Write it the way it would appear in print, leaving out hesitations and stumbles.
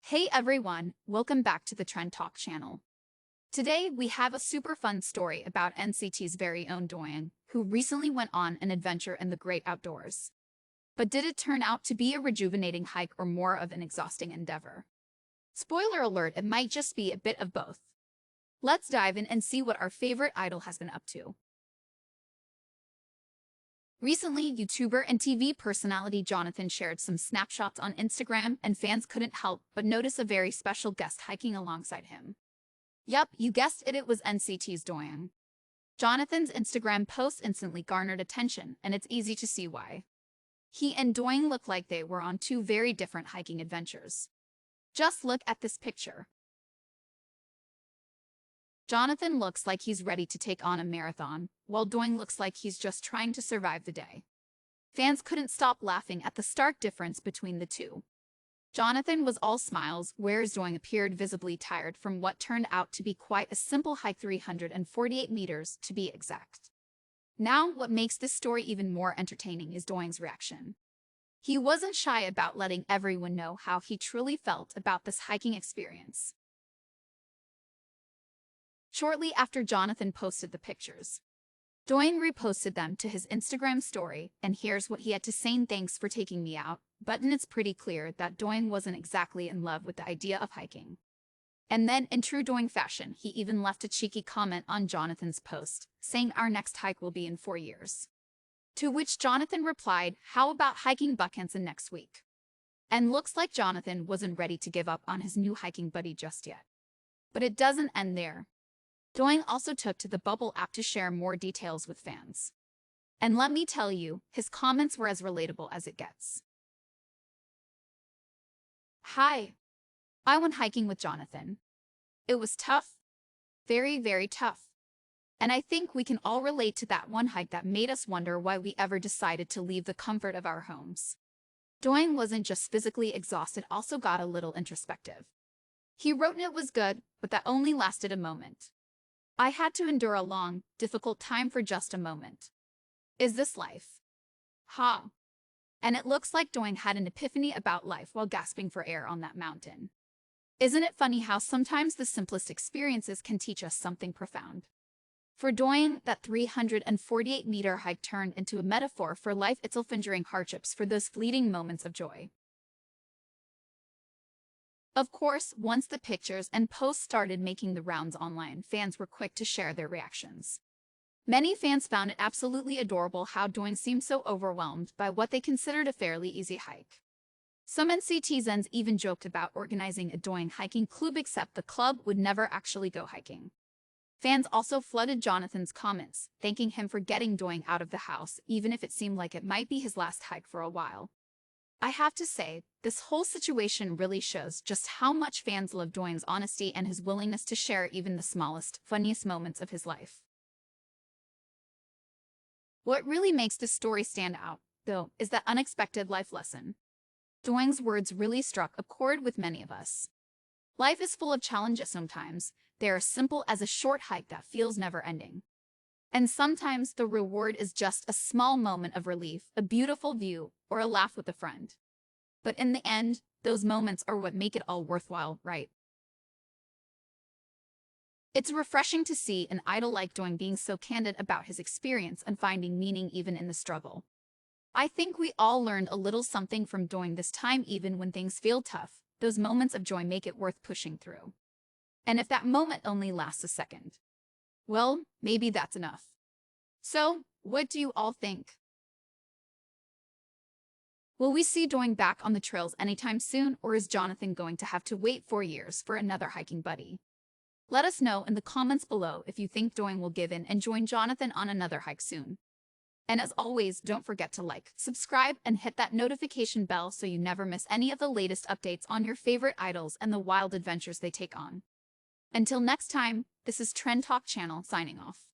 Hey everyone, welcome back to the Trend Talk channel. Today we have a super fun story about NCT's very own Doyoung, who recently went on an adventure in the great outdoors. But did it turn out to be a rejuvenating hike or more of an exhausting endeavor? Spoiler alert, it might just be a bit of both. Let's dive in and see what our favorite idol has been up to. Recently, YouTuber and TV personality Jonathan shared some snapshots on Instagram, and fans couldn't help but notice a very special guest hiking alongside him. Yup, you guessed it, it was NCT's Doyoung. Jonathan's Instagram post instantly garnered attention, and it's easy to see why. He and Doyoung look like they were on two very different hiking adventures. Just look at this picture. Jonathan looks like he's ready to take on a marathon, while Doyoung looks like he's just trying to survive the day. Fans couldn't stop laughing at the stark difference between the two. Jonathan was all smiles, whereas Doyoung appeared visibly tired from what turned out to be quite a simple hike, 348 meters to be exact. Now, what makes this story even more entertaining is Doyoung's reaction. He wasn't shy about letting everyone know how he truly felt about this hiking experience. Shortly after Jonathan posted the pictures, Doyoung reposted them to his Instagram story, and here's what he had to say: "Thanks for taking me out." But it's pretty clear that Doyoung wasn't exactly in love with the idea of hiking. And then, in true Doyoung fashion, he even left a cheeky comment on Jonathan's post, saying our next hike will be in 4 years. To which Jonathan replied, "How about hiking Buckhanson next week?" And looks like Jonathan wasn't ready to give up on his new hiking buddy just yet. But it doesn't end there. Doyoung also took to the Bubble app to share more details with fans. And let me tell you, his comments were as relatable as it gets. "Hi. I went hiking with Jonathan. It was tough. Very, very tough. And I think we can all relate to that one hike that made us wonder why we ever decided to leave the comfort of our homes." Doyoung wasn't just physically exhausted, also got a little introspective. He wrote, "It was good, but that only lasted a moment. I had to endure a long, difficult time for just a moment. Is this life? Ha." And it looks like Doyoung had an epiphany about life while gasping for air on that mountain. Isn't it funny how sometimes the simplest experiences can teach us something profound? For Doyoung, that 348-meter hike turned into a metaphor for life itself, enduring hardships for those fleeting moments of joy. Of course, once the pictures and posts started making the rounds online, fans were quick to share their reactions. Many fans found it absolutely adorable how Doyoung seemed so overwhelmed by what they considered a fairly easy hike. Some NCTzens even joked about organizing a Doyoung hiking club, except the club would never actually go hiking. Fans also flooded Jonathan's comments, thanking him for getting Doyoung out of the house, even if it seemed like it might be his last hike for a while. I have to say, this whole situation really shows just how much fans love Doyoung's honesty and his willingness to share even the smallest, funniest moments of his life. What really makes this story stand out, though, is that unexpected life lesson. Doyoung's words really struck a chord with many of us. Life is full of challenges sometimes. They are simple as a short hike that feels never-ending. And sometimes the reward is just a small moment of relief, a beautiful view, or a laugh with a friend. But in the end, those moments are what make it all worthwhile, right? It's refreshing to see an idol like Doyoung being so candid about his experience and finding meaning even in the struggle. I think we all learned a little something from Doyoung this time. Even when things feel tough, those moments of joy make it worth pushing through. And if that moment only lasts a second, well, maybe that's enough. So, what do you all think? Will we see Doyoung back on the trails anytime soon, or is Jonathan going to have to wait 4 years for another hiking buddy? Let us know in the comments below if you think Doyoung will give in and join Jonathan on another hike soon. And as always, don't forget to like, subscribe, and hit that notification bell so you never miss any of the latest updates on your favorite idols and the wild adventures they take on. Until next time, this is Trend Talk Channel signing off.